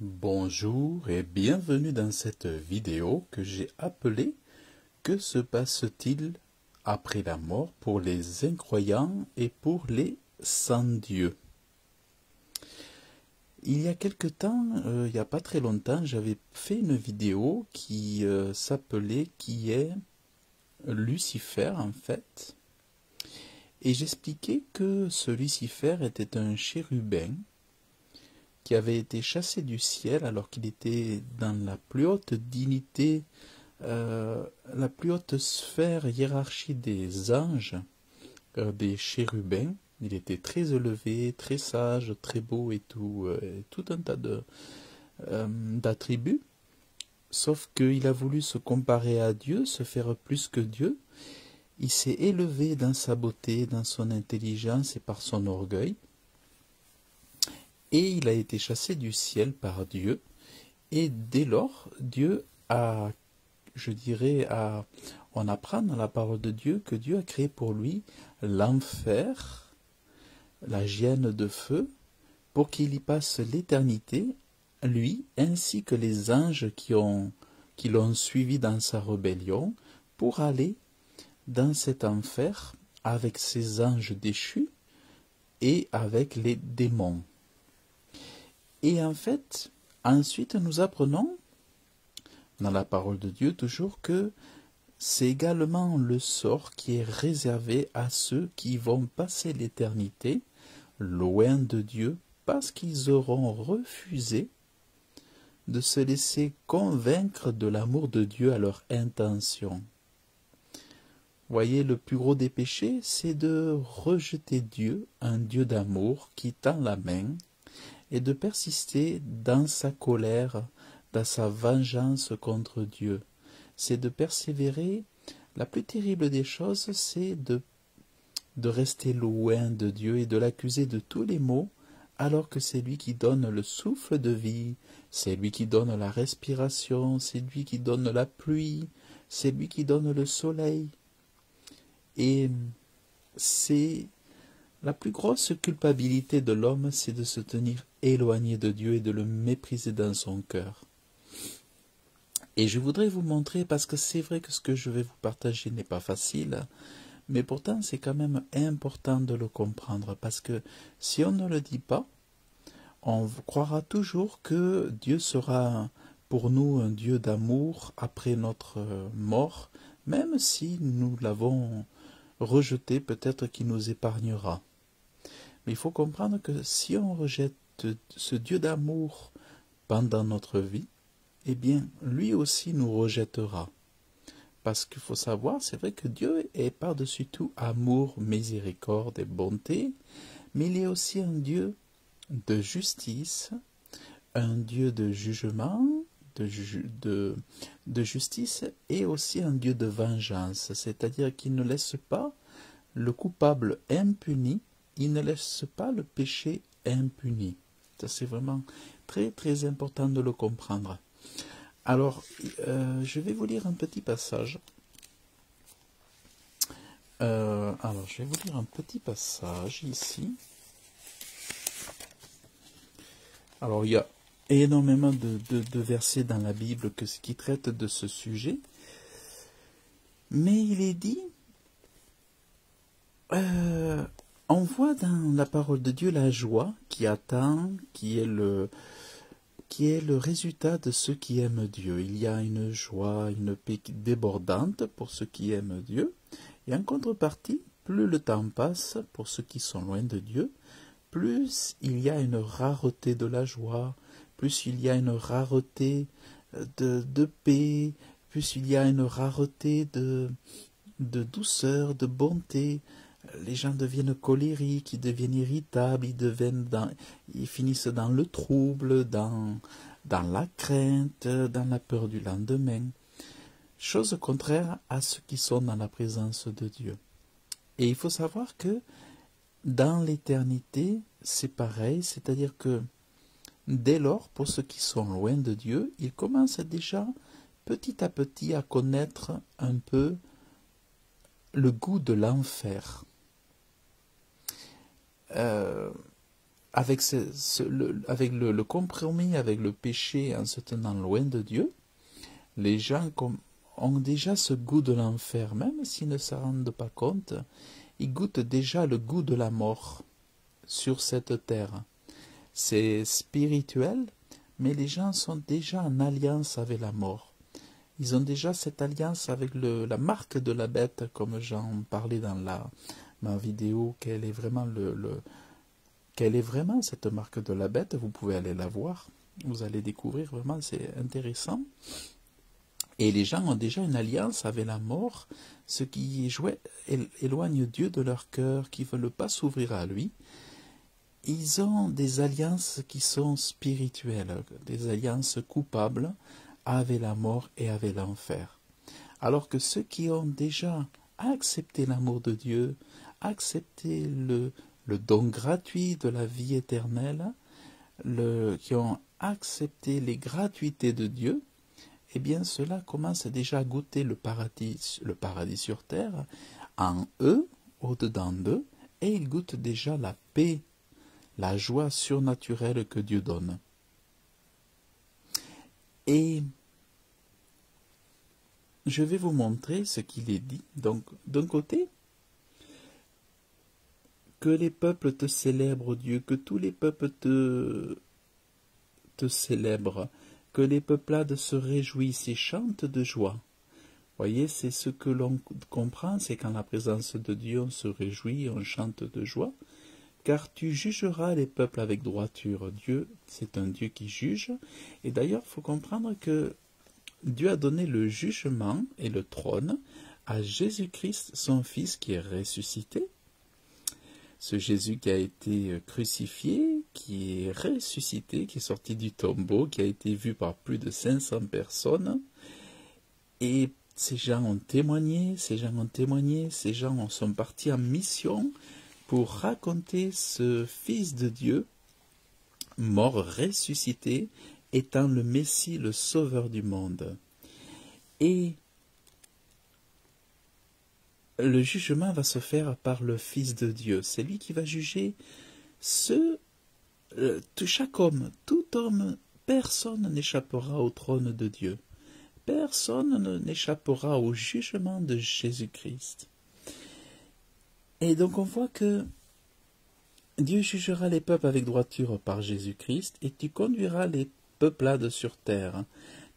Bonjour et bienvenue dans cette vidéo que j'ai appelée Que se passe-t-il après la mort pour les incroyants et pour les sans-dieu? Il y a quelque temps, il n'y a pas très longtemps, j'avais fait une vidéo qui s'appelait Qui est Lucifer en fait, et j'expliquais que ce Lucifer était un chérubin qui avait été chassé du ciel alors qu'il était dans la plus haute dignité, la plus haute sphère hiérarchie des anges, des chérubins. Il était très élevé, très sage, très beau et tout un tas d'attributs. Sauf qu'il a voulu se comparer à Dieu, se faire plus que Dieu. Il s'est élevé dans sa beauté, dans son intelligence et par son orgueil. Et il a été chassé du ciel par Dieu. Et dès lors, Dieu a, on apprend dans la parole de Dieu que Dieu a créé pour lui l'enfer, la géhenne de feu, pour qu'il y passe l'éternité, lui, ainsi que les anges qui l'ont suivi dans sa rébellion, pour aller dans cet enfer avec ses anges déchus et avec les démons. Et en fait, ensuite nous apprenons, dans la parole de Dieu toujours, que c'est également le sort qui est réservé à ceux qui vont passer l'éternité loin de Dieu parce qu'ils auront refusé de se laisser convaincre de l'amour de Dieu à leur intention. Voyez, le plus gros des péchés, c'est de rejeter Dieu, un Dieu d'amour qui tend la main, et de persister dans sa colère, dans sa vengeance contre Dieu. C'est de persévérer. La plus terrible des choses, c'est de rester loin de Dieu et de l'accuser de tous les maux, alors que c'est lui qui donne le souffle de vie, c'est lui qui donne la respiration, c'est lui qui donne la pluie, c'est lui qui donne le soleil. Et c'est la plus grosse culpabilité de l'homme, c'est de se tenir éloigné de Dieu et de le mépriser dans son cœur. Et je voudrais vous montrer, parce que c'est vrai que ce que je vais vous partager n'est pas facile, mais pourtant c'est quand même important de le comprendre, parce que si on ne le dit pas, on croira toujours que Dieu sera pour nous un Dieu d'amour après notre mort, même si nous l'avons rejeté, peut-être qu'il nous épargnera. Mais il faut comprendre que si on rejette ce Dieu d'amour pendant notre vie, eh bien, lui aussi nous rejettera. Parce qu'il faut savoir, c'est vrai que Dieu est par-dessus tout amour, miséricorde et bonté, mais il est aussi un Dieu de justice, un Dieu de jugement, de justice, et aussi un Dieu de vengeance, c'est-à-dire qu'il ne laisse pas le coupable impuni, il ne laisse pas le péché impuni. Ça, c'est vraiment très très important de le comprendre. Alors, je vais vous lire un petit passage. Je vais vous lire un petit passage ici. Alors, il y a énormément de versets dans la Bible qui traitent de ce sujet. Mais il est dit, on voit dans la parole de Dieu la joie qui attend, qui est le résultat de ceux qui aiment Dieu. Il y a une joie, une paix débordante pour ceux qui aiment Dieu. Et en contrepartie, plus le temps passe pour ceux qui sont loin de Dieu, plus il y a une rareté de la joie, plus il y a une rareté de paix, plus il y a une rareté de douceur, de bonté. Les gens deviennent colériques, ils deviennent irritables, ils finissent dans le trouble, dans la crainte, dans la peur du lendemain. Chose contraire à ceux qui sont dans la présence de Dieu. Et il faut savoir que dans l'éternité, c'est pareil, c'est-à-dire que dès lors, pour ceux qui sont loin de Dieu, ils commencent déjà petit à petit à connaître un peu le goût de l'enfer. avec, avec le compromis, avec le péché, en se tenant loin de Dieu, les gens ont déjà ce goût de l'enfer, même s'ils ne s'en rendent pas compte, ils goûtent déjà le goût de la mort sur cette terre. C'est spirituel, mais les gens sont déjà en alliance avec la mort. Ils ont déjà cette alliance avec la marque de la bête, comme j'en parlais dans ma vidéo, quelle est vraiment quelle est vraiment cette marque de la bête. Vous pouvez aller la voir, vous allez découvrir, vraiment c'est intéressant. Et les gens ont déjà une alliance avec la mort, ce qui éloigne Dieu de leur cœur, qui ne veulent pas s'ouvrir à lui. Ils ont des alliances qui sont spirituelles, des alliances coupables avec la mort et avec l'enfer. Alors que ceux qui ont déjà accepté l'amour de Dieu, accepté le don gratuit de la vie éternelle, qui ont accepté les gratuités de Dieu, eh bien cela commence déjà à goûter le paradis sur terre, en eux, au-dedans d'eux, et ils goûtent déjà la paix, la joie surnaturelle que Dieu donne. Et je vais vous montrer ce qu'il est dit. Donc, d'un côté, que les peuples te célèbrent, Dieu, que tous les peuples te célèbrent, que les peuplades se réjouissent et chantent de joie. Voyez, c'est ce que l'on comprend, c'est qu'en la présence de Dieu, on se réjouit, on chante de joie, car tu jugeras les peuples avec droiture. Dieu, c'est un Dieu qui juge, et d'ailleurs, il faut comprendre que Dieu a donné le jugement et le trône à Jésus-Christ, son Fils, qui est ressuscité. Ce Jésus qui a été crucifié, qui est ressuscité, qui est sorti du tombeau, qui a été vu par plus de 500 personnes. Et ces gens ont témoigné, ces gens sont partis en mission pour raconter ce Fils de Dieu, mort, ressuscité, étant le Messie, le Sauveur du monde. Et le jugement va se faire par le Fils de Dieu. C'est lui qui va juger chaque homme, tout homme. Personne n'échappera au trône de Dieu. Personne n'échappera au jugement de Jésus-Christ. Et donc on voit que Dieu jugera les peuples avec droiture par Jésus-Christ, et tu conduiras les peuplades sur terre.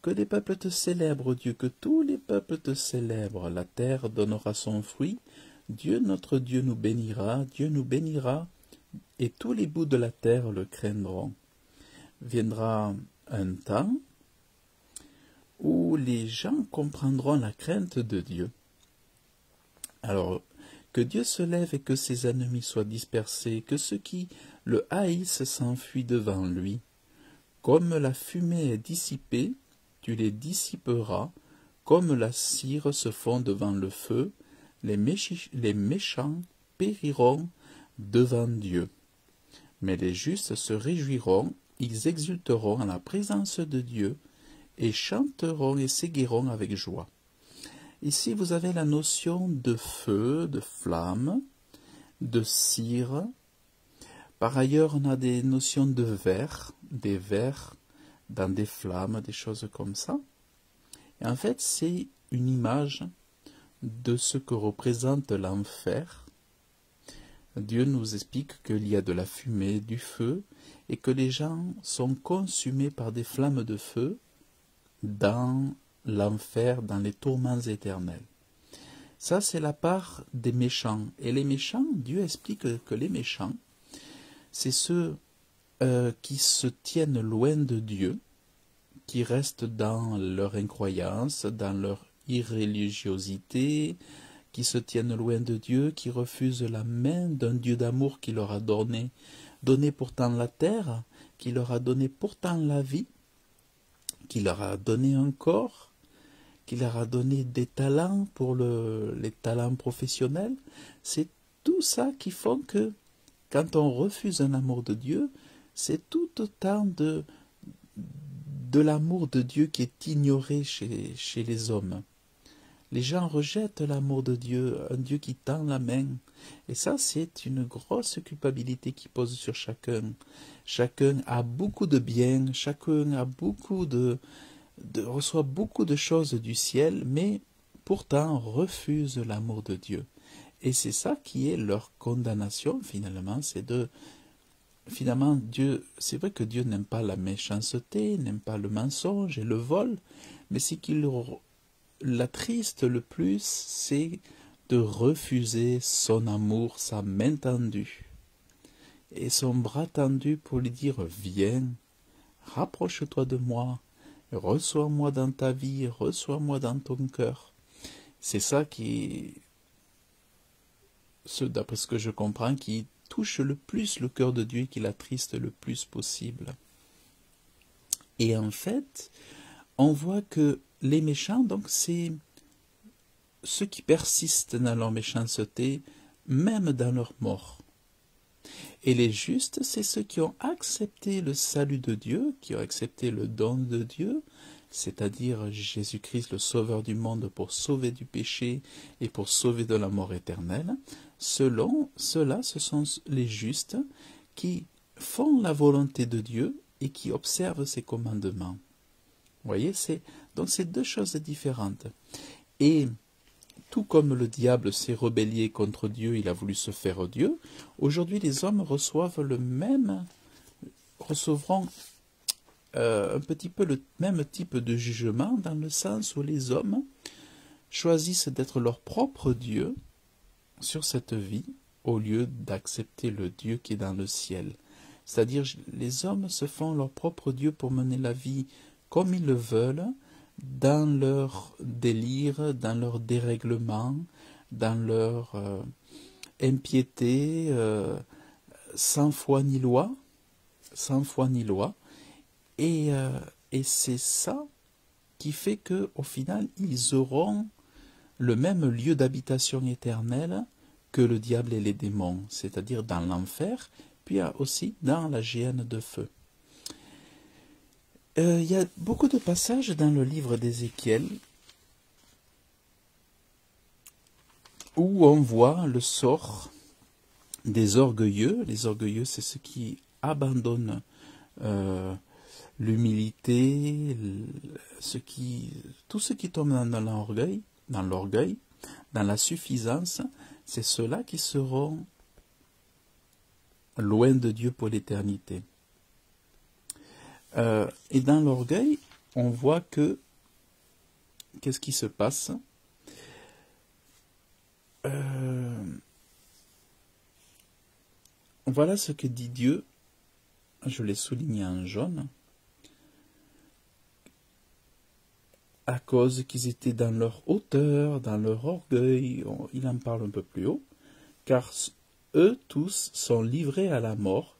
Que les peuples te célèbrent, Dieu, que tous les peuples te célèbrent. La terre donnera son fruit. Dieu, notre Dieu, nous bénira. Dieu nous bénira, et tous les bouts de la terre le craindront. Viendra un temps où les gens comprendront la crainte de Dieu. Alors, que Dieu se lève et que ses ennemis soient dispersés, que ceux qui le haïssent s'enfuient devant lui. Comme la fumée est dissipée, tu les dissiperas, comme la cire se fond devant le feu, les méchants périront devant Dieu. Mais les justes se réjouiront, ils exulteront en la présence de Dieu, et chanteront et s'égaieront avec joie. Ici, vous avez la notion de feu, de flamme, de cire. Par ailleurs, on a des notions de verre, des verres dans des flammes, des choses comme ça. Et en fait, c'est une image de ce que représente l'enfer. Dieu nous explique qu'il y a de la fumée, du feu, et que les gens sont consumés par des flammes de feu dans l'enfer, dans les tourments éternels. Ça, c'est la part des méchants. Et les méchants, Dieu explique que les méchants, c'est ceux qui se tiennent loin de Dieu, qui restent dans leur incroyance, dans leur irréligiosité, qui se tiennent loin de Dieu, qui refusent la main d'un Dieu d'amour qui leur a donné pourtant la terre, qui leur a donné pourtant la vie, qui leur a donné un corps, qui leur a donné des talents pour les talents professionnels. C'est tout ça qui font que, quand on refuse un amour de Dieu, c'est tout autant de l'amour de Dieu qui est ignoré chez les hommes. Les gens rejettent l'amour de Dieu, un Dieu qui tend la main, Et ça, c'est une grosse culpabilité qui pose sur chacun. Chacun a beaucoup de biens, chacun a reçoit beaucoup de choses du ciel, mais pourtant refuse l'amour de Dieu. Et c'est ça qui est leur condamnation, finalement, finalement, Dieu, c'est vrai que Dieu n'aime pas la méchanceté, n'aime pas le mensonge et le vol, mais ce qui l'attriste le plus, c'est de refuser son amour, sa main tendue et son bras tendu pour lui dire viens, rapproche-toi de moi, reçois-moi dans ta vie, reçois-moi dans ton cœur. C'est ça d'après ce que je comprends, qui touche le plus le cœur de Dieu et qui l'attriste le plus possible. Et en fait, on voit que les méchants, donc c'est ceux qui persistent dans leur méchanceté, même dans leur mort. Et les justes, c'est ceux qui ont accepté le salut de Dieu, qui ont accepté le don de Dieu, c'est-à-dire Jésus-Christ, le Sauveur du monde, pour sauver du péché et pour sauver de la mort éternelle. Ceux-là, ce sont les justes qui font la volonté de Dieu et qui observent ses commandements. Vous voyez, donc c'est deux choses différentes. Et tout comme le diable s'est rebellé contre Dieu, il a voulu se faire Dieu, aujourd'hui les hommes recevront un petit peu le même type de jugement, dans le sens où les hommes choisissent d'être leur propre Dieu sur cette vie, au lieu d'accepter le Dieu qui est dans le ciel. C'est-à-dire, les hommes se font leur propre Dieu pour mener la vie comme ils le veulent, dans leur délire, dans leur dérèglement, dans leur impiété, sans foi ni loi, et c'est ça qui fait qu'au final, ils auront le même lieu d'habitation éternelle que le diable et les démons, c'est-à-dire dans l'enfer, puis aussi dans la géhenne de feu. Il y a beaucoup de passages dans le livre d'Ézéchiel où on voit le sort des orgueilleux. Les orgueilleux, c'est ceux qui abandonnent l'humilité, tout ce qui tombe dans l'orgueil, dans la suffisance, c'est ceux-là qui seront loin de Dieu pour l'éternité. Et dans l'orgueil, on voit qu'est-ce qui se passe? Voilà ce que dit Dieu, je l'ai souligné en jaune, à cause qu'ils étaient dans leur hauteur, dans leur orgueil, il en parle un peu plus haut, car eux tous sont livrés à la mort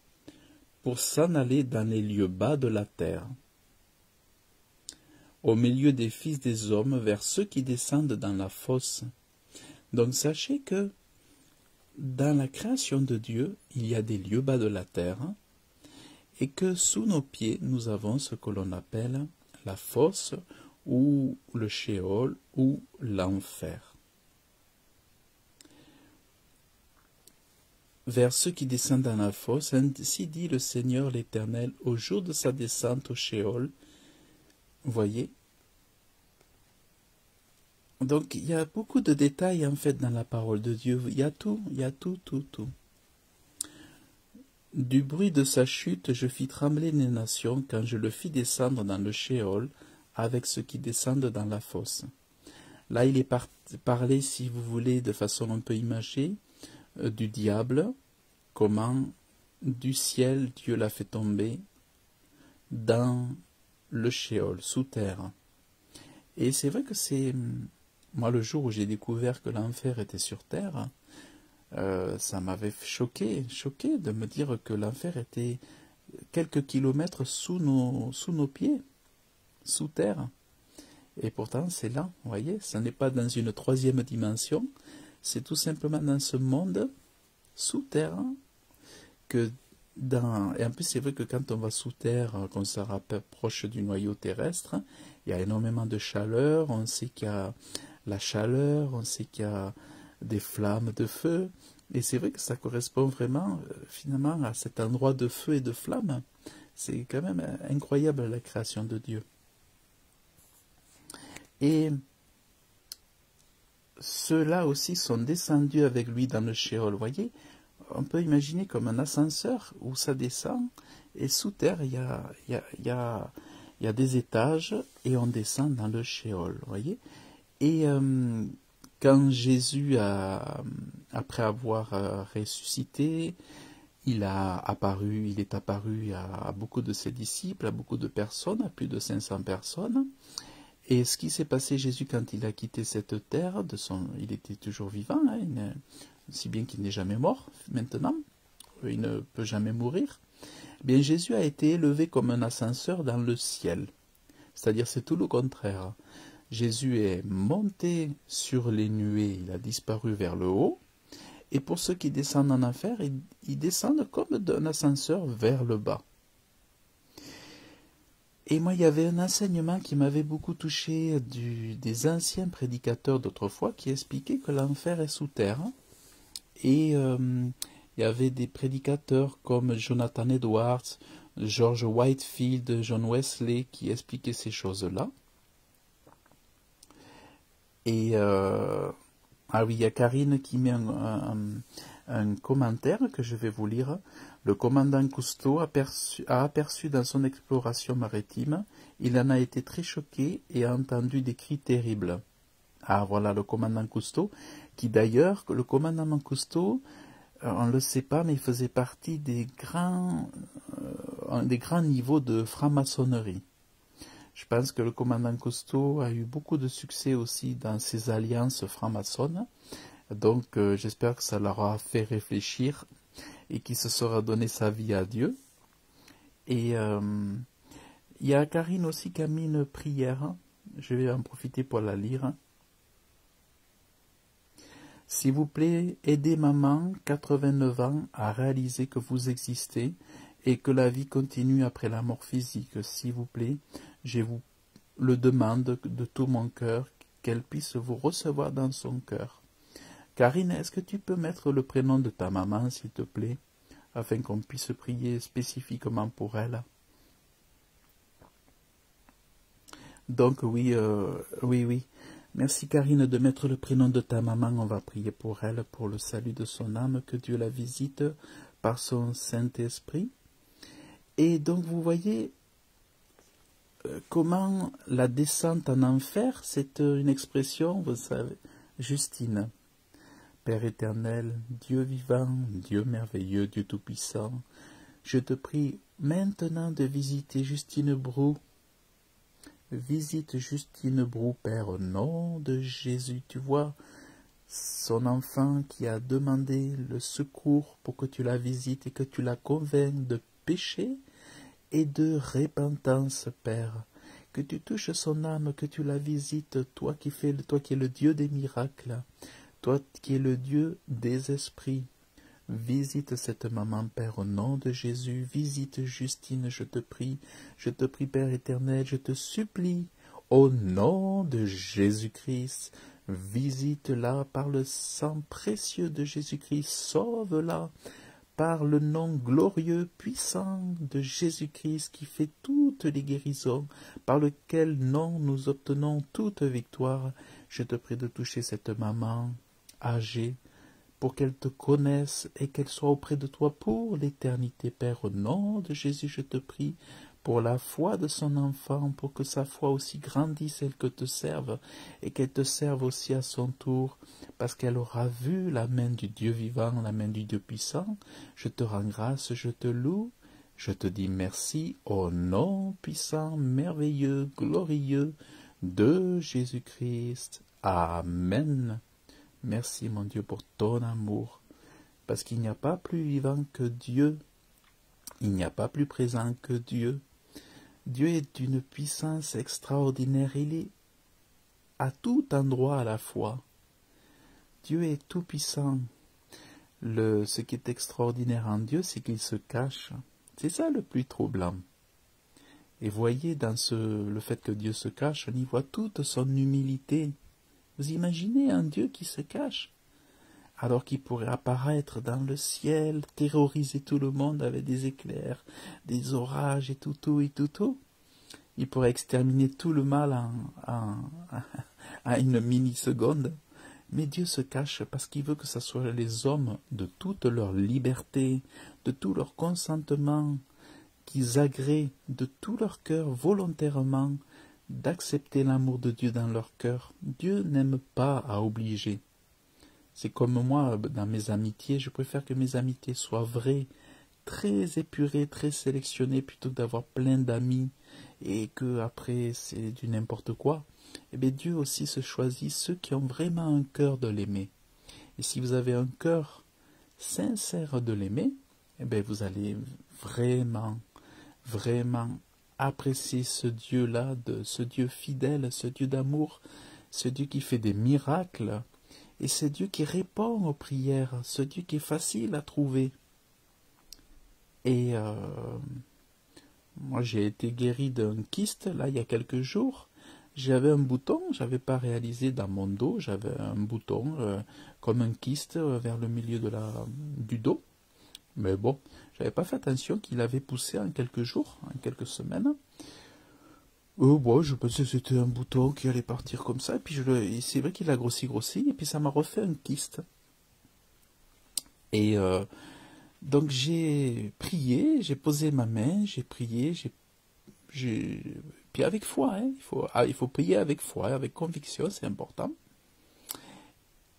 pour s'en aller dans les lieux bas de la terre, au milieu des fils des hommes, vers ceux qui descendent dans la fosse. Donc sachez que dans la création de Dieu, il y a des lieux bas de la terre, et que sous nos pieds, nous avons ce que l'on appelle la fosse, ou le Sheol, ou l'enfer. Vers ceux qui descendent dans la fosse, ainsi dit le Seigneur l'Éternel, au jour de sa descente au Sheol. Voyez. Donc il y a beaucoup de détails en fait dans la parole de Dieu. Il y a tout. Du bruit de sa chute, je fis trembler les nations quand je le fis descendre dans le Sheol avec ceux qui descendent dans la fosse. Là, il est parlé, si vous voulez, de façon un peu imagée, du diable, comment du ciel Dieu l'a fait tomber dans le Sheol, sous terre. Et c'est vrai que moi, le jour où j'ai découvert que l'enfer était sur terre, ça m'avait choqué de me dire que l'enfer était quelques kilomètres sous nos pieds, sous terre. Et pourtant, c'est là, vous voyez, ce n'est pas dans une troisième dimension, c'est tout simplement dans ce monde sous terre et en plus, c'est vrai que quand on va sous terre, qu'on se rapproche du noyau terrestre, il y a énormément de chaleur, on sait qu'il y a la chaleur, on sait qu'il y a des flammes de feu, Et c'est vrai que ça correspond vraiment, finalement, à cet endroit de feu et de flamme. C'est quand même incroyable la création de Dieu. Et ceux-là aussi sont descendus avec lui dans le Sheol. Vous voyez, on peut imaginer comme un ascenseur où ça descend, et sous terre, il y a des étages, et on descend dans le Sheol. Vous voyez. Et quand Jésus, après avoir ressuscité, il est apparu à beaucoup de ses disciples, à beaucoup de personnes, à plus de 500 personnes. Et ce qui s'est passé, Jésus, quand il a quitté cette terre, il était toujours vivant, hein, si bien qu'il n'est jamais mort maintenant, il ne peut jamais mourir. Eh bien, Jésus a été élevé comme un ascenseur dans le ciel. C'est-à-dire, c'est tout le contraire. Jésus est monté sur les nuées, il a disparu vers le haut. Et pour ceux qui descendent en enfer, ils descendent comme d'un ascenseur vers le bas. Et moi, il y avait un enseignement qui m'avait beaucoup touché des anciens prédicateurs d'autrefois qui expliquaient que l'enfer est sous terre. Et il y avait des prédicateurs comme Jonathan Edwards, George Whitefield, John Wesley qui expliquaient ces choses-là. Et ah oui, il y a Karine qui met un commentaire que je vais vous lire. Le commandant Cousteau a aperçu dans son exploration maritime, il en a été très choqué et a entendu des cris terribles. Ah voilà le commandant Cousteau, qui d'ailleurs, le commandant Cousteau, on ne le sait pas, mais il faisait partie des grands niveaux de franc-maçonnerie. Je pense que le commandant Cousteau a eu beaucoup de succès aussi dans ses alliances franc-maçonnes. Donc j'espère que ça leur a fait réfléchir et qu'il se sera donné sa vie à Dieu. Et il y a Karine aussi qui a mis une prière. Je vais en profiter pour la lire. S'il vous plaît, aidez maman, 89 ans, à réaliser que vous existez et que la vie continue après la mort physique. S'il vous plaît, je vous le demande de tout mon cœur, qu'elle puisse vous recevoir dans son cœur. Karine, est-ce que tu peux mettre le prénom de ta maman, s'il te plaît, afin qu'on puisse prier spécifiquement pour elle? Donc oui. Merci Karine de mettre le prénom de ta maman. On va prier pour elle, pour le salut de son âme, que Dieu la visite par son Saint-Esprit. Et donc vous voyez comment la descente en enfer, c'est une expression, vous savez, Justine. Père éternel, Dieu vivant, Dieu merveilleux, Dieu tout-puissant, je te prie maintenant de visiter Justine Brou. Visite Justine Brou, Père, au nom de Jésus. Tu vois, son enfant qui a demandé le secours pour que tu la visites et que tu la convainques de péché et de repentance, Père. Que tu touches son âme, que tu la visites, toi qui es le Dieu des miracles, toi qui es le Dieu des esprits. Visite cette maman, Père, au nom de Jésus. Visite Justine, je te prie, Père éternel, je te supplie, au nom de Jésus-Christ. Visite-la par le sang précieux de Jésus-Christ. Sauve-la par le nom glorieux, puissant de Jésus-Christ qui fait toutes les guérisons, par lequel nom nous obtenons toute victoire. Je te prie de toucher cette maman âgée, pour qu'elle te connaisse et qu'elle soit auprès de toi pour l'éternité, Père. Au nom de Jésus, je te prie pour la foi de son enfant, pour que sa foi aussi grandisse, elle que te serve, et qu'elle te serve aussi à son tour, parce qu'elle aura vu la main du Dieu vivant, la main du Dieu puissant. Je te rends grâce, je te loue, je te dis merci au nom puissant, merveilleux, glorieux de Jésus-Christ. Amen. Merci mon Dieu pour ton amour, parce qu'il n'y a pas plus vivant que Dieu, il n'y a pas plus présent que Dieu. Dieu est d'une puissance extraordinaire, il est à tout endroit à la fois. Dieu est tout puissant. Ce qui est extraordinaire en Dieu, c'est qu'il se cache. C'est ça le plus troublant. Et voyez, dans le fait que Dieu se cache, on y voit toute son humilité. Vous imaginez un Dieu qui se cache? alors qu'il pourrait apparaître dans le ciel, terroriser tout le monde avec des éclairs, des orages et tout. Il pourrait exterminer tout le mal en une milliseconde. Mais Dieu se cache parce qu'il veut que ce soit les hommes de toute leur liberté, de tout leur consentement, qu'ils agréent de tout leur cœur volontairement d'accepter l'amour de Dieu dans leur cœur. Dieu n'aime pas à obliger. C'est comme moi, dans mes amitiés, je préfère que mes amitiés soient vraies, très épurées, très sélectionnées, plutôt que d'avoir plein d'amis et que après c'est du n'importe quoi. Eh bien Dieu aussi se choisit ceux qui ont vraiment un cœur de l'aimer. Et si vous avez un cœur sincère de l'aimer, eh bien vous allez vraiment apprécier ce Dieu-là, ce Dieu fidèle, ce Dieu d'amour, ce Dieu qui fait des miracles, et ce Dieu qui répond aux prières, ce Dieu qui est facile à trouver. Et moi j'ai été guéri d'un kyste, là il y a quelques jours. J'avais un bouton, j'avais pas réalisé dans mon dos, j'avais un bouton comme un kyste vers le milieu du dos. Mais bon, j'avais pas fait attention qu'il avait poussé en quelques jours, en quelques semaines. Bon, je pensais que c'était un bouton qui allait partir comme ça, et puis c'est vrai qu'il a grossi, et puis ça m'a refait un kyste. Et donc j'ai prié, j'ai posé ma main, j'ai prié, puis avec foi, hein, il faut prier avec foi, avec conviction, c'est important.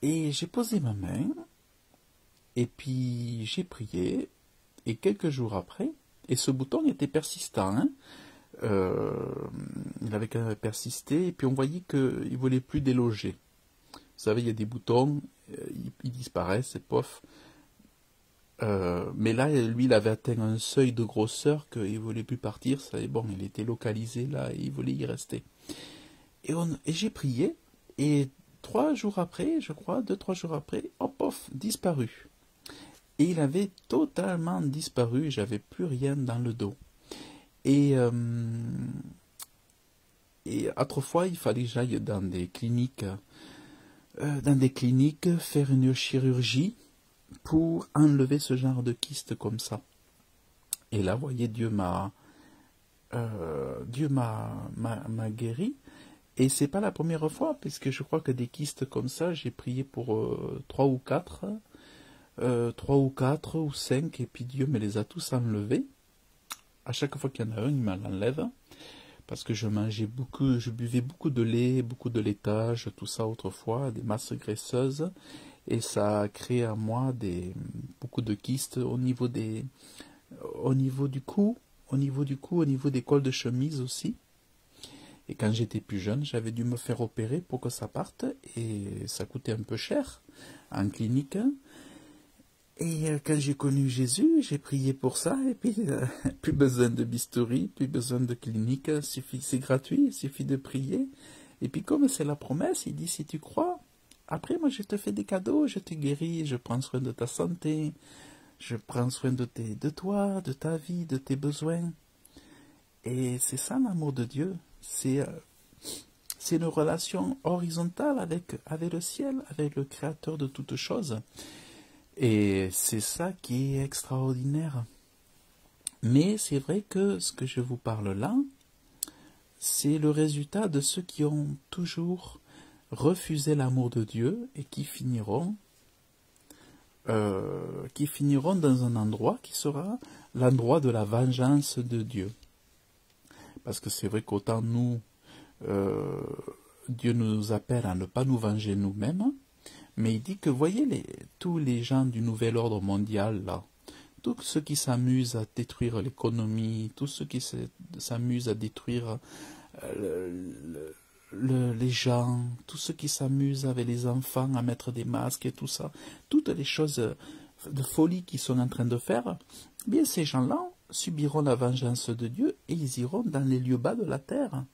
Et j'ai posé ma main, et puis j'ai prié, et quelques jours après, et ce bouton était persistant, hein, il avait quand même persisté, et puis on voyait qu'il ne voulait plus déloger. Vous savez, il y a des boutons, ils disparaissent, et pof. Mais là, lui, il avait atteint un seuil de grosseur qu'il ne voulait plus partir. Ça, bon, il était localisé là, et il voulait y rester. Et j'ai prié, et 3 jours après, je crois, 2-3 jours après, hop, pof, disparu. Et il avait totalement disparu, j'avais plus rien dans le dos. Et autrefois, il fallait que j'aille dans des cliniques faire une chirurgie pour enlever ce genre de kyste comme ça. Et là, vous voyez, Dieu m'a guéri. Et c'est pas la première fois, puisque je crois que des kystes comme ça, j'ai prié pour 3 ou 4 ou 5, et puis Dieu me les a tous enlevés. À chaque fois qu'il y en a un, il me l'enlève. Parce que je buvais beaucoup de lait, beaucoup de laitage, tout ça autrefois, des masses graisseuses. Et ça a créé à moi beaucoup de kystes au niveau du cou, au niveau des cols de chemise aussi. Et quand j'étais plus jeune, j'avais dû me faire opérer pour que ça parte, et ça coûtait un peu cher en clinique. Et quand j'ai connu Jésus, j'ai prié pour ça, et puis plus besoin de bistouri, plus besoin de clinique, c'est gratuit, il suffit de prier. Et puis comme c'est la promesse, il dit si tu crois, après moi je te fais des cadeaux, je te guéris, je prends soin de ta santé, je prends soin de toi, de ta vie, de tes besoins. Et c'est ça l'amour de Dieu, c'est une relation horizontale avec le ciel, avec le Créateur de toutes choses. Et c'est ça qui est extraordinaire. Mais c'est vrai que ce que je vous parle là, c'est le résultat de ceux qui ont toujours refusé l'amour de Dieu et qui finiront dans un endroit qui sera l'endroit de la vengeance de Dieu. Parce que c'est vrai qu'autant nous, Dieu nous appelle à ne pas nous venger nous-mêmes, mais il dit que, voyez, tous les gens du nouvel ordre mondial, là, tous ceux qui s'amusent à détruire l'économie, tous ceux qui s'amusent à détruire les gens, tous ceux qui s'amusent avec les enfants à mettre des masques et tout ça, toutes les choses de folie qu'ils sont en train de faire, eh bien ces gens-là subiront la vengeance de Dieu et ils iront dans les lieux bas de la terre.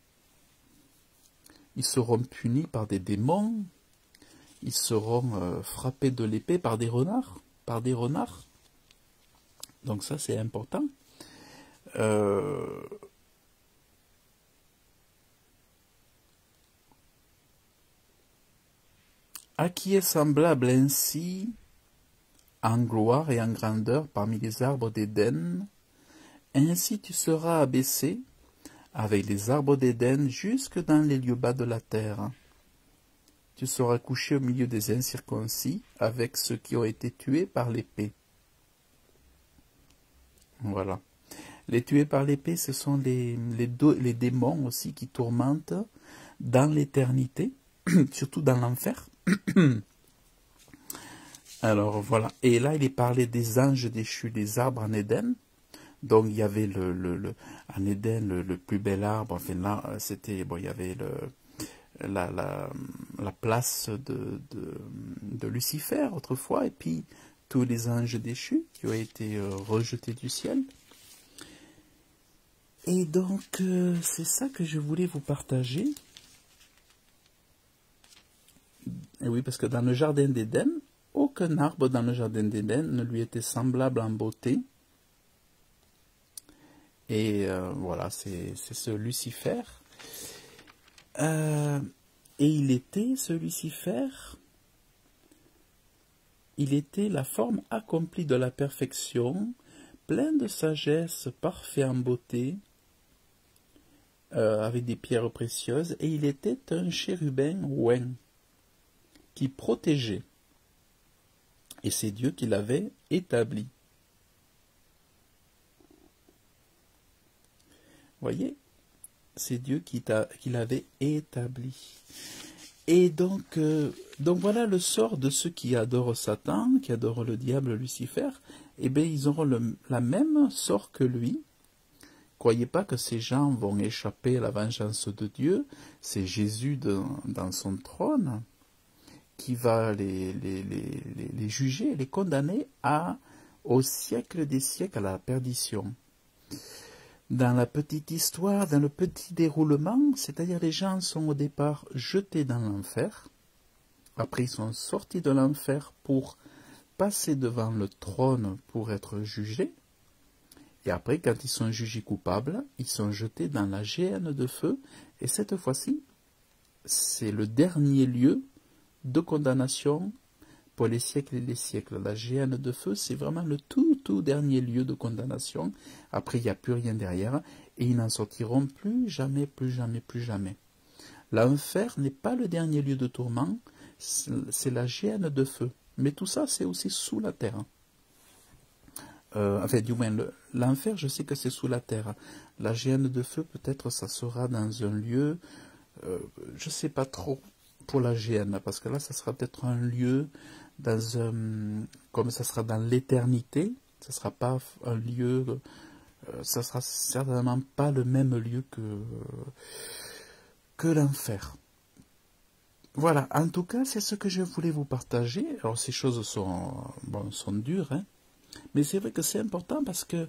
Ils seront punis par des démons, ils seront frappés de l'épée par des renards. Donc ça, c'est important. À qui est semblable ainsi en gloire et en grandeur parmi les arbres d'Éden. Ainsi tu seras abaissé avec les arbres d'Éden jusque dans les lieux bas de la terre. Tu seras couché au milieu des incirconcis avec ceux qui ont été tués par l'épée. Voilà. Les tués par l'épée, ce sont les démons aussi qui tourmentent dans l'éternité, surtout dans l'enfer. Alors voilà. Et là, il est parlé des anges déchus, des arbres en Éden. Donc il y avait en Éden le plus bel arbre. Enfin là, c'était bon, il y avait la place de Lucifer autrefois, et puis tous les anges déchus qui ont été rejetés du ciel. Et donc c'est ça que je voulais vous partager. Et oui, parce que dans le jardin d'Éden, aucun arbre dans le jardin d'Éden ne lui était semblable en beauté. Et voilà, c'est ce Lucifer. Et il était, ce Lucifer, il était la forme accomplie de la perfection, plein de sagesse, parfait en beauté, avec des pierres précieuses, et il était un chérubin oint qui protégeait. Et c'est Dieu qui l'avait établi. Voyez, c'est Dieu qui l'avait établi. Et donc voilà le sort de ceux qui adorent Satan, qui adorent le diable Lucifer. Eh bien, ils auront la même sort que lui. Croyez pas que ces gens vont échapper à la vengeance de Dieu. C'est Jésus dans son trône qui va les juger, les condamner au siècle des siècles, à la perdition. Dans la petite histoire, dans le petit déroulement, c'est-à-dire les gens sont au départ jetés dans l'enfer, après ils sont sortis de l'enfer pour passer devant le trône pour être jugés, et après quand ils sont jugés coupables, ils sont jetés dans la géhenne de feu, et cette fois-ci, c'est le dernier lieu de condamnation pour les siècles et les siècles. La géhenne de feu, c'est vraiment le tout dernier lieu de condamnation. Après, il n'y a plus rien derrière, et ils n'en sortiront plus jamais, plus jamais, plus jamais. L'enfer n'est pas le dernier lieu de tourment, c'est la géhenne de feu. Mais tout ça, c'est aussi sous la terre. Enfin, du moins, l'enfer, je sais que c'est sous la terre. La géhenne de feu, peut-être, ça sera dans un lieu, je ne sais pas trop pour la géhenne, parce que là, ça sera peut-être un lieu comme ça sera dans l'éternité, ça ne sera pas un lieu, ça sera certainement pas le même lieu que l'enfer. Voilà, en tout cas, c'est ce que je voulais vous partager. Alors, ces choses sont dures, hein, mais c'est vrai que c'est important parce que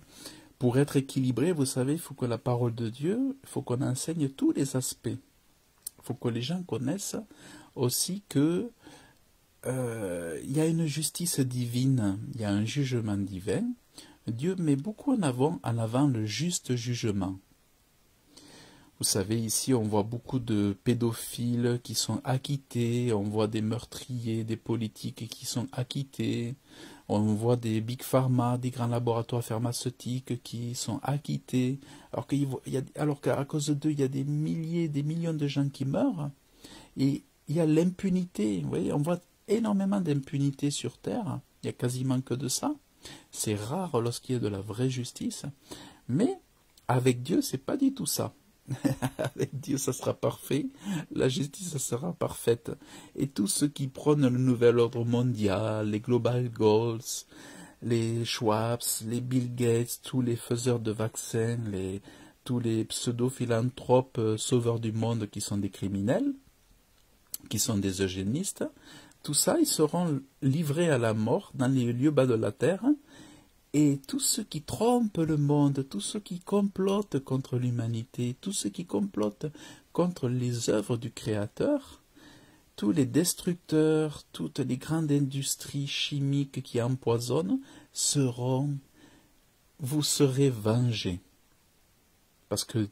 pour être équilibré, vous savez, il faut que la parole de Dieu, il faut qu'on enseigne tous les aspects. Il faut que les gens connaissent aussi que il y a une justice divine, il y a un jugement divin. Dieu met beaucoup en avant le juste jugement. Vous savez, ici, on voit beaucoup de pédophiles qui sont acquittés, on voit des meurtriers, des politiques qui sont acquittés, on voit des big pharma, des grands laboratoires pharmaceutiques qui sont acquittés, alors qu'à cause d'eux, il y a des milliers, des millions de gens qui meurent, et il y a l'impunité, vous voyez, on voit énormément d'impunité sur Terre, il n'y a quasiment que de ça. C'est rare lorsqu'il y a de la vraie justice, mais avec Dieu, c'est pas du tout ça. Avec Dieu, ça sera parfait, la justice, ça sera parfaite. Et tous ceux qui prônent le nouvel ordre mondial, les Global Goals, les Schwab, les Bill Gates, tous les faiseurs de vaccins, tous les pseudo-philanthropes sauveurs du monde qui sont des criminels, qui sont des eugénistes, tout ça, ils seront livrés à la mort dans les lieux bas de la terre. Et tous ceux qui trompent le monde, tous ceux qui complotent contre l'humanité, tous ceux qui complotent contre les œuvres du Créateur, tous les destructeurs, toutes les grandes industries chimiques qui empoisonnent, vous serez vengés. Parce que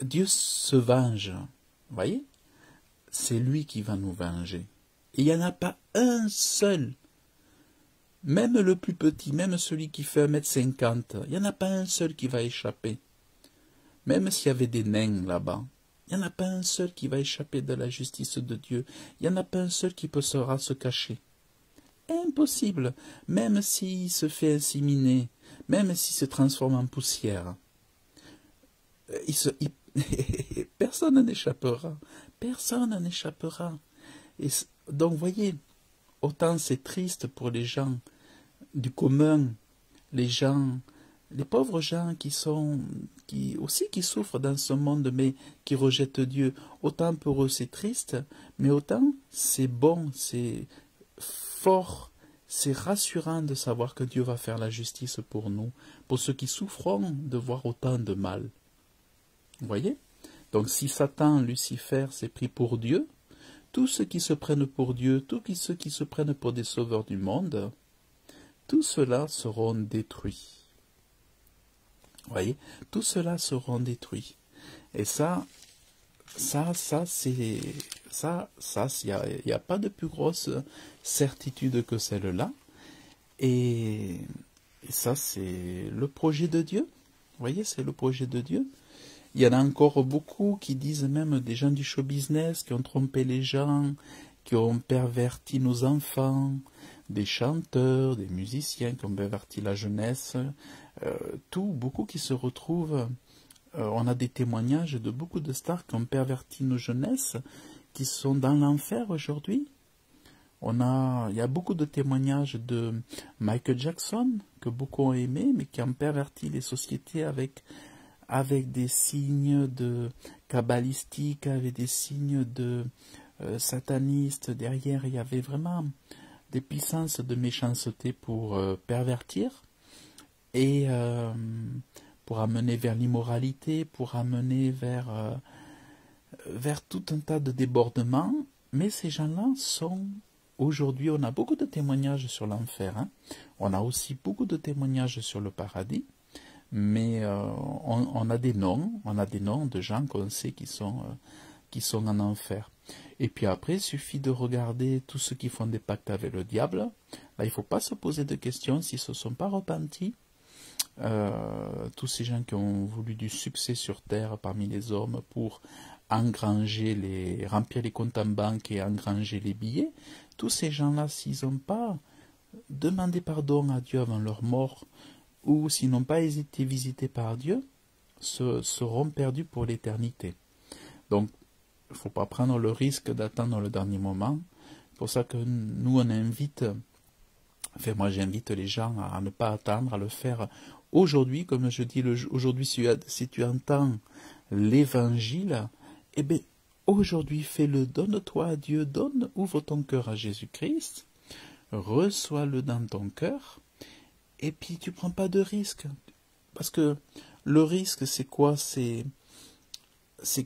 Dieu se venge, vous voyez? C'est lui qui va nous venger. Et il n'y en a pas un seul Même le plus petit, même celui qui fait 1,50 m, il n'y en a pas un seul qui va échapper. Même s'il y avait des nains là-bas, il n'y en a pas un seul qui va échapper de la justice de Dieu. Il n'y en a pas un seul qui saura se cacher. Impossible, même s'il se fait inséminer, même s'il se transforme en poussière. Personne n'échappera. Personne n'échappera. Et donc, voyez, autant c'est triste pour les gens du commun, les pauvres gens qui souffrent dans ce monde, mais qui rejettent Dieu. Autant pour eux c'est triste, mais autant c'est bon, c'est fort, c'est rassurant de savoir que Dieu va faire la justice pour nous, pour ceux qui souffront de voir autant de mal. Vous voyez? Donc si Satan, Lucifer, s'est pris pour Dieu, tous ceux qui se prennent pour Dieu, tous ceux qui se prennent pour des sauveurs du monde, tous ceux-là seront détruits. Vous voyez? Tous ceux-là seront détruits. Et il n'y a pas de plus grosse certitude que celle-là. Et ça, c'est le projet de Dieu. Vous voyez, c'est le projet de Dieu. Il y en a encore beaucoup qui disent, même des gens du show business, qui ont trompé les gens, qui ont perverti nos enfants, des chanteurs, des musiciens qui ont perverti la jeunesse, beaucoup qui se retrouvent. On a des témoignages de beaucoup de stars qui ont perverti nos jeunesses, qui sont dans l'enfer aujourd'hui. Il y a beaucoup de témoignages de Michael Jackson, que beaucoup ont aimé, mais qui ont perverti les sociétés avec des signes de kabbalistiques, avec des signes de satanistes. Derrière, il y avait vraiment des puissances de méchanceté pour pervertir et pour amener vers l'immoralité, pour amener vers tout un tas de débordements. Mais ces gens-là sont... Aujourd'hui, on a beaucoup de témoignages sur l'enfer. Hein. On a aussi beaucoup de témoignages sur le paradis. Mais on a des noms de gens qu'on sait qui sont en enfer. Et puis après, il suffit de regarder tous ceux qui font des pactes avec le diable. Là, il ne faut pas se poser de questions s'ils ne se sont pas repentis. Tous ces gens qui ont voulu du succès sur terre parmi les hommes pour remplir les comptes en banque et engranger les billets, tous ces gens-là, s'ils n'ont pas demandé pardon à Dieu avant leur mort, ou s'ils n'ont pas été visités par Dieu, seront perdus pour l'éternité. Donc, il ne faut pas prendre le risque d'attendre le dernier moment. C'est pour ça que nous, on invite, moi j'invite les gens à ne pas attendre, à le faire aujourd'hui. Comme je dis, aujourd'hui, si tu entends l'évangile, eh bien, aujourd'hui, fais-le, donne-toi à Dieu, ouvre ton cœur à Jésus-Christ, reçois-le dans ton cœur, et puis tu prends pas de risque. Parce que le risque, c'est quoi? C'est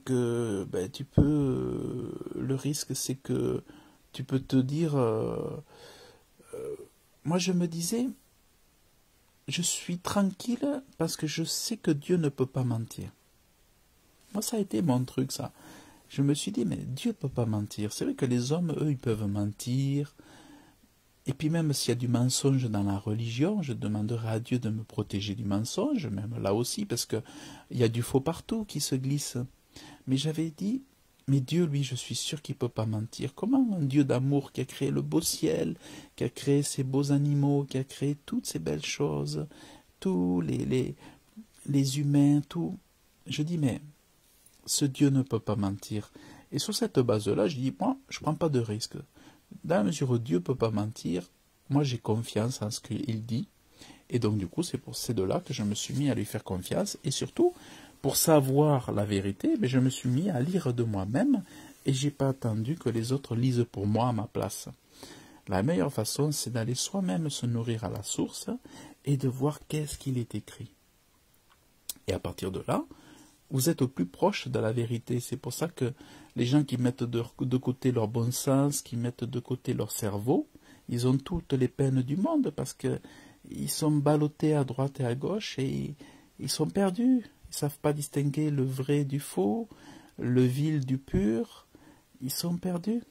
que le risque, c'est que tu peux te dire, moi je me disais, je suis tranquille parce que je sais que Dieu ne peut pas mentir. Moi, ça a été mon truc, ça. Je me suis dit, mais Dieu ne peut pas mentir. C'est vrai que les hommes, eux, ils peuvent mentir. Et puis même s'il y a du mensonge dans la religion, je demanderai à Dieu de me protéger du mensonge, même là aussi, parce qu'il y a du faux partout qui se glisse. Mais j'avais dit, mais Dieu, lui, je suis sûr qu'il ne peut pas mentir. Comment un Dieu d'amour qui a créé le beau ciel, qui a créé ces beaux animaux, qui a créé toutes ces belles choses, tous les humains, tout. Je dis, mais ce Dieu ne peut pas mentir. Et sur cette base-là, je dis, moi, je ne prends pas de risque. Dans la mesure où Dieu ne peut pas mentir, moi j'ai confiance en ce qu'il dit. Et donc du coup, c'est de là que je me suis mis à lui faire confiance. Et surtout, pour savoir la vérité, je me suis mis à lire de moi-même et je n'ai pas attendu que les autres lisent pour moi à ma place. La meilleure façon, c'est d'aller soi-même se nourrir à la source et de voir qu'est-ce qu'il est écrit. Et à partir de là, vous êtes au plus proche de la vérité. C'est pour ça que les gens qui mettent de côté leur bon sens, qui mettent de côté leur cerveau, ils ont toutes les peines du monde parce qu'ils sont ballottés à droite et à gauche et ils sont perdus. Ils ne savent pas distinguer le vrai du faux, le vil du pur. Ils sont perdus.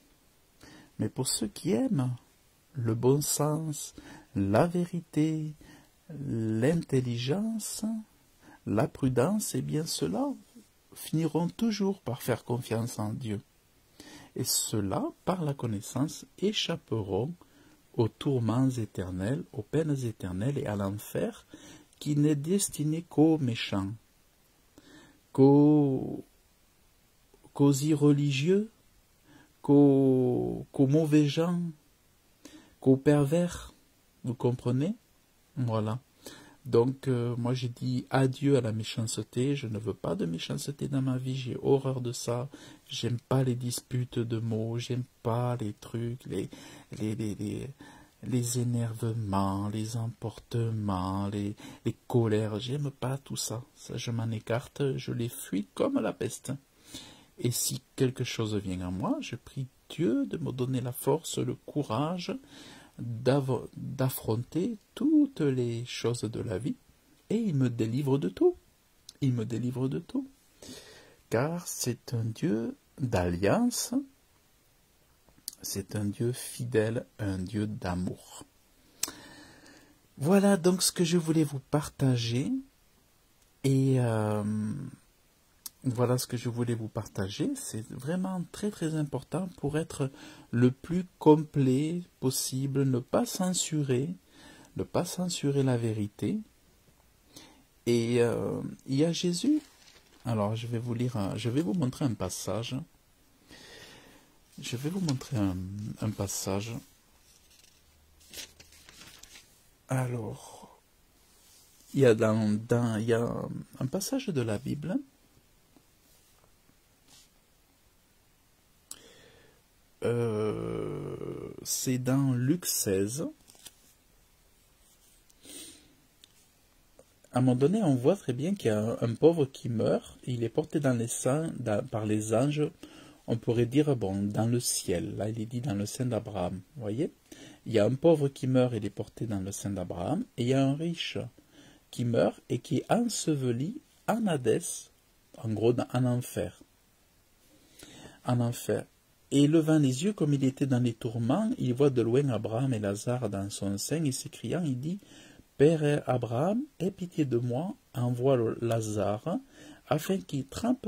Mais pour ceux qui aiment, le bon sens, la vérité, l'intelligence, la prudence, eh bien ceux-là finiront toujours par faire confiance en Dieu. Et ceux-là, par la connaissance, échapperont aux tourments éternels, aux peines éternelles et à l'enfer qui n'est destiné qu'aux méchants, qu'aux irreligieux, qu'aux mauvais gens, qu'aux pervers. Vous comprenez? Voilà. Donc, moi j'ai dit adieu à la méchanceté, je ne veux pas de méchanceté dans ma vie, j'ai horreur de ça, j'aime pas les disputes de mots, j'aime pas les trucs, les énervements, les emportements, les colères, j'aime pas tout ça. Ça, je m'en écarte, je les fuis comme la peste. Et si quelque chose vient à moi, je prie Dieu de me donner la force, le courage d'affronter toutes les choses de la vie, et il me délivre de tout. Il me délivre de tout. Car c'est un Dieu d'alliance, c'est un Dieu fidèle, un Dieu d'amour. Voilà donc ce que je voulais vous partager. Et voilà ce que je voulais vous partager. C'est vraiment très très important pour être le plus complet possible, ne pas censurer la vérité. Et il y a Jésus. Alors je vais vous lire, je vais vous montrer un passage. Je vais vous montrer un passage. Alors, il y a il y a un passage de la Bible. C'est dans Luc 16. À un moment donné, on voit très bien qu'il y a un pauvre qui meurt, et il est porté dans les seins par les anges, on pourrait dire, bon, dans le ciel. Là, il est dit dans le sein d'Abraham. Vous voyez? Il y a un pauvre qui meurt, il est porté dans le sein d'Abraham, et il y a un riche qui meurt et qui est enseveli en Hadès, en gros, en enfer. En enfer. Et levant les yeux, comme il était dans les tourments, il voit de loin Abraham et Lazare dans son sein, et s'écriant, il dit, Père Abraham, aie pitié de moi, envoie Lazare, afin qu'il trempe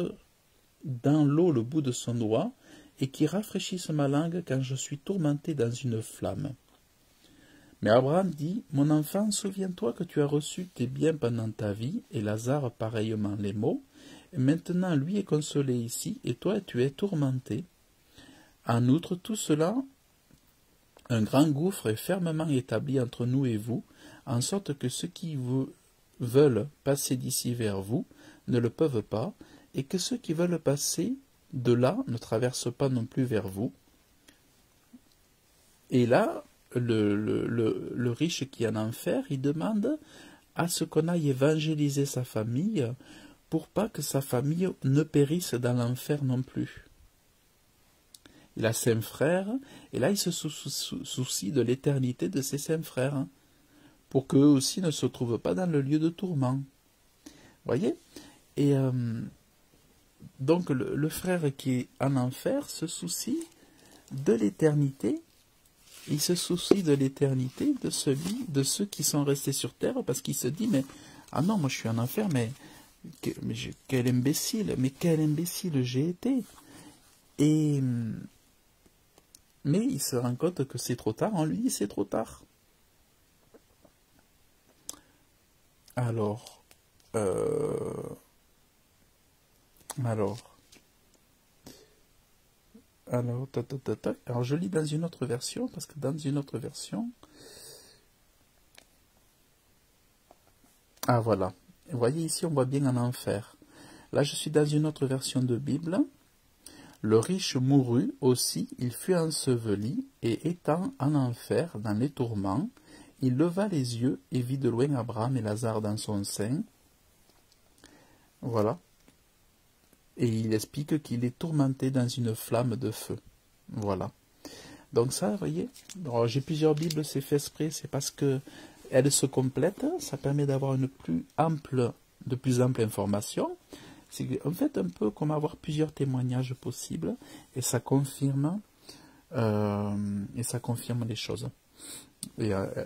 dans l'eau le bout de son doigt, et qu'il rafraîchisse ma langue quand je suis tourmenté dans une flamme. Mais Abraham dit, Mon enfant, souviens-toi que tu as reçu tes biens pendant ta vie, et Lazare pareillement les maux, et maintenant lui est consolé ici, et toi tu es tourmenté. En outre, tout cela, un grand gouffre est fermement établi entre nous et vous, en sorte que ceux qui veulent passer d'ici vers vous ne le peuvent pas, et que ceux qui veulent passer de là ne traversent pas non plus vers vous. Et là, le riche qui est en enfer, il demande à ce qu'on aille évangéliser sa famille pour pas que sa famille ne périsse dans l'enfer non plus. Il a 5 frères, et là il se soucie de l'éternité de ses 5 frères, pour qu'eux aussi ne se trouvent pas dans le lieu de tourment. Voyez? Et donc le frère qui est en enfer se soucie de l'éternité. Il se soucie de l'éternité de ceux qui sont restés sur terre, parce qu'il se dit, mais ah non, moi je suis en enfer, mais quel imbécile j'ai été. Et mais il se rend compte que c'est trop tard, en lui c'est trop tard. Alors, je lis dans une autre version, parce que dans une autre version, ah voilà, vous voyez ici on voit bien en enfer. Là je suis dans une autre version de Bible. Le riche mourut aussi, il fut enseveli, et étant en enfer dans les tourments, il leva les yeux et vit de loin Abraham et Lazare dans son sein. Voilà. Et il explique qu'il est tourmenté dans une flamme de feu. Voilà. Donc ça, vous voyez, j'ai plusieurs Bibles, c'est fait exprès, c'est parce que elles se complètent, ça permet d'avoir de plus ample information. C'est en fait un peu comme avoir plusieurs témoignages possibles, et ça confirme les choses. Et, euh,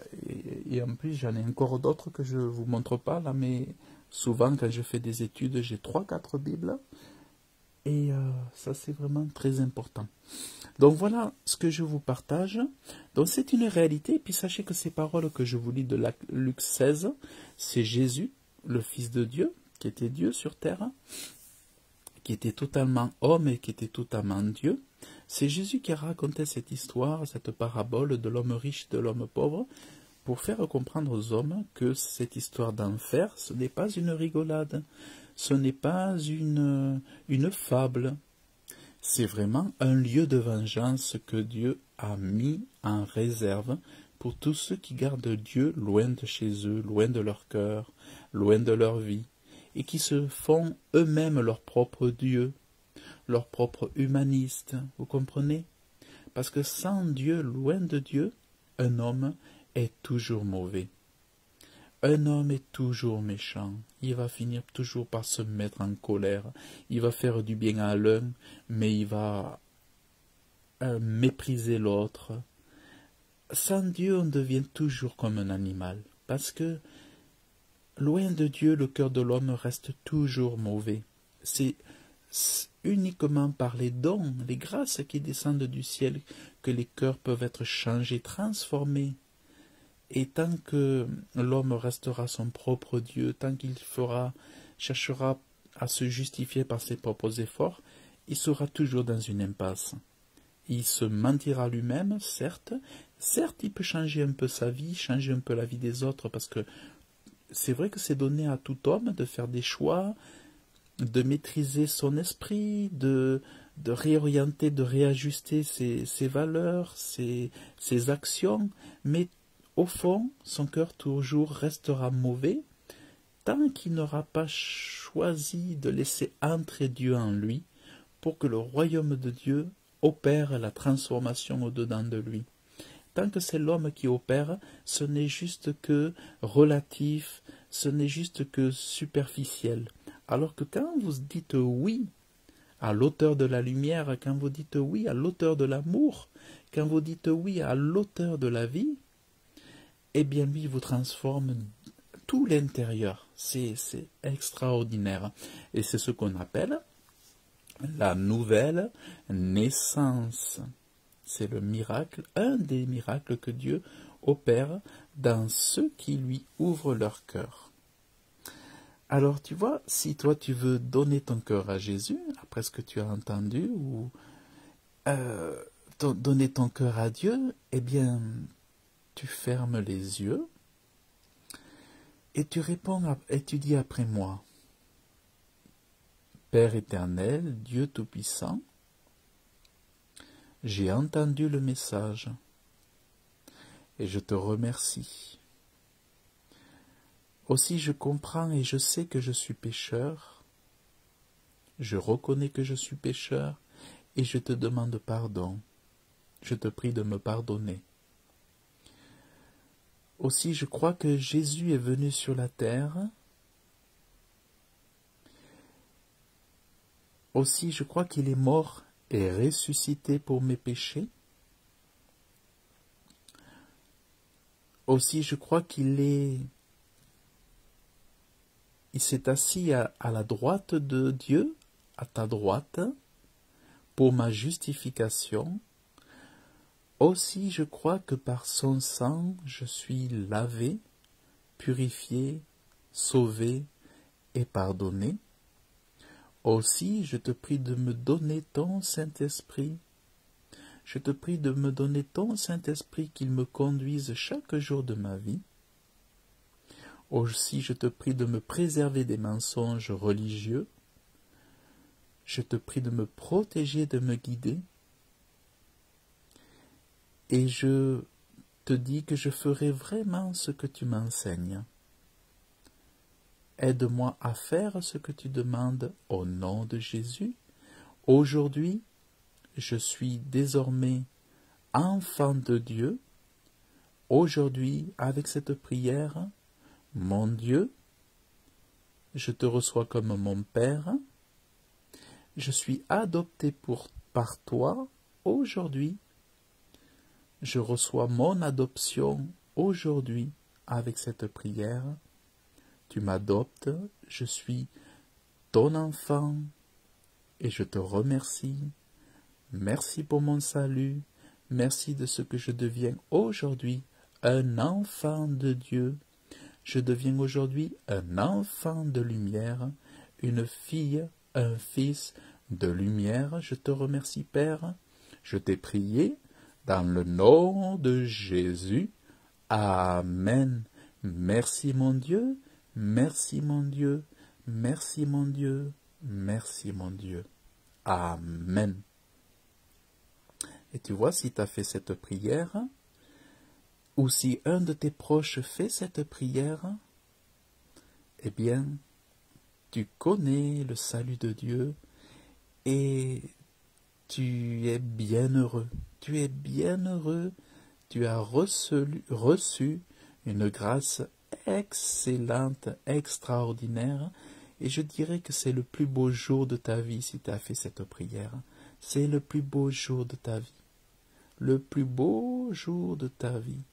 et en plus, j'en ai encore d'autres que je ne vous montre pas là, mais souvent quand je fais des études, j'ai 3, 4 Bibles. Et ça, c'est vraiment très important. Donc voilà ce que je vous partage. Donc c'est une réalité. Et puis sachez que ces paroles que je vous lis de Luc 16, c'est Jésus, le Fils de Dieu, qui était Dieu sur terre, qui était totalement homme et qui était totalement Dieu. C'est Jésus qui a raconté cette histoire, cette parabole de l'homme riche et de l'homme pauvre, pour faire comprendre aux hommes que cette histoire d'enfer, ce n'est pas une rigolade, ce n'est pas une fable. C'est vraiment un lieu de vengeance que Dieu a mis en réserve pour tous ceux qui gardent Dieu loin de chez eux, loin de leur cœur, loin de leur vie, et qui se font eux-mêmes leur propre Dieu, leur propre humaniste, vous comprenez? Parce que sans Dieu, loin de Dieu, un homme est toujours mauvais. Un homme est toujours méchant, il va finir toujours par se mettre en colère, il va faire du bien à l'un, mais il va mépriser l'autre. Sans Dieu, on devient toujours comme un animal, parce que loin de Dieu, le cœur de l'homme reste toujours mauvais. C'est uniquement par les dons, les grâces qui descendent du ciel que les cœurs peuvent être changés, transformés. Et tant que l'homme restera son propre Dieu, tant qu'il cherchera à se justifier par ses propres efforts, il sera toujours dans une impasse. Il se mentira lui-même, certes. Certes, il peut changer un peu sa vie, changer un peu la vie des autres, parce que c'est vrai que c'est donné à tout homme de faire des choix, de maîtriser son esprit, de réorienter, de réajuster ses valeurs, ses actions, mais au fond, son cœur toujours restera mauvais tant qu'il n'aura pas choisi de laisser entrer Dieu en lui pour que le royaume de Dieu opère la transformation au-dedans de lui. Tant que c'est l'homme qui opère, ce n'est juste que relatif, ce n'est juste que superficiel. Alors que quand vous dites oui à l'auteur de la lumière, quand vous dites oui à l'auteur de l'amour, quand vous dites oui à l'auteur de la vie, eh bien lui vous transforme tout l'intérieur. C'est extraordinaire. Et c'est ce qu'on appelle la nouvelle naissance. C'est le miracle, un des miracles que Dieu opère dans ceux qui lui ouvrent leur cœur. Alors tu vois, si toi tu veux donner ton cœur à Jésus, après ce que tu as entendu, ou donner ton cœur à Dieu, eh bien tu fermes les yeux et tu réponds et tu dis après moi: Père éternel, Dieu tout-puissant, j'ai entendu le message et je te remercie. Aussi je comprends et je sais que je suis pécheur, je reconnais que je suis pécheur et je te demande pardon. Je te prie de me pardonner. Aussi je crois que Jésus est venu sur la terre. Aussi je crois qu'il est mort et ressuscité pour mes péchés. Aussi je crois il s'est assis à la droite de Dieu, à ta droite, pour ma justification. Aussi je crois que par son sang je suis lavé, purifié, sauvé et pardonné. Aussi je te prie de me donner ton Saint-Esprit. Je te prie de me donner ton Saint-Esprit qu'il me conduise chaque jour de ma vie. Aussi je te prie de me préserver des mensonges religieux. Je te prie de me protéger, de me guider. Et je te dis que je ferai vraiment ce que tu m'enseignes. Aide-moi à faire ce que tu demandes au nom de Jésus. Aujourd'hui, je suis désormais enfant de Dieu. Aujourd'hui, avec cette prière, mon Dieu, je te reçois comme mon Père. Je suis adopté par toi aujourd'hui. je reçois mon adoption aujourd'hui avec cette prière. Tu m'adoptes, je suis ton enfant et je te remercie. Merci pour mon salut. Merci de ce que je deviens aujourd'hui un enfant de Dieu. Je deviens aujourd'hui un enfant de lumière, une fille, un fils de lumière. Je te remercie, Père. Je t'ai prié dans le nom de Jésus. Amen. Merci mon Dieu, merci mon Dieu, merci mon Dieu, merci mon Dieu. Amen. Et tu vois, si tu as fait cette prière, ou si un de tes proches fait cette prière, eh bien, tu connais le salut de Dieu et tu es bien heureux. Tu es bien heureux. Tu as reçu une grâce excellente, extraordinaire. Et je dirais que c'est le plus beau jour de ta vie si tu as fait cette prière. C'est le plus beau jour de ta vie. Le plus beau jour de ta vie.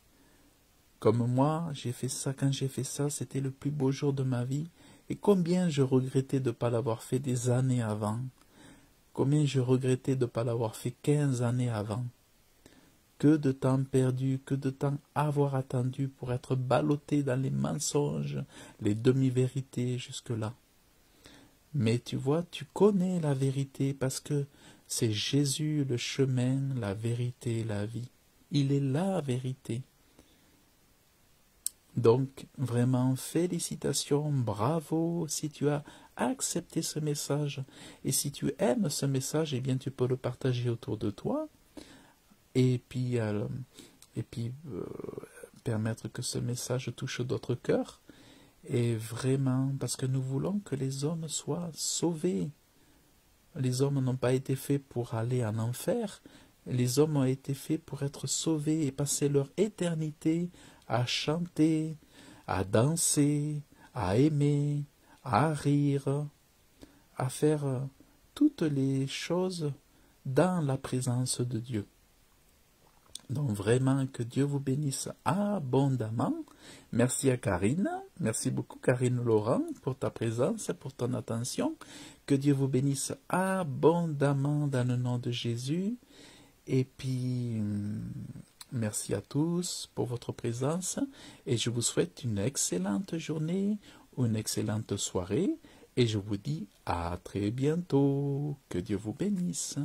Comme moi, j'ai fait ça, quand j'ai fait ça, c'était le plus beau jour de ma vie. Et combien je regrettais de ne pas l'avoir fait des années avant. Combien je regrettais de ne pas l'avoir fait 15 années avant. Que de temps perdu, que de temps avoir attendu pour être ballotté dans les mensonges, les demi-vérités jusque-là. Mais tu vois, tu connais la vérité parce que c'est Jésus le chemin, la vérité, la vie. Il est la vérité. Donc, vraiment, félicitations, bravo si tu as accepté ce message. Et si tu aimes ce message, eh bien, tu peux le partager autour de toi. Et puis permettre que ce message touche d'autres cœurs. Et vraiment, parce que nous voulons que les hommes soient sauvés. Les hommes n'ont pas été faits pour aller en enfer. Les hommes ont été faits pour être sauvés et passer leur éternité à chanter, à danser, à aimer, à rire, à faire toutes les choses dans la présence de Dieu. Donc vraiment, que Dieu vous bénisse abondamment. Merci à Karine. Merci beaucoup Karine Laurent pour ta présence, pour ton attention. Que Dieu vous bénisse abondamment dans le nom de Jésus. Et puis, merci à tous pour votre présence. Et je vous souhaite une excellente journée ou une excellente soirée. Et je vous dis à très bientôt. Que Dieu vous bénisse.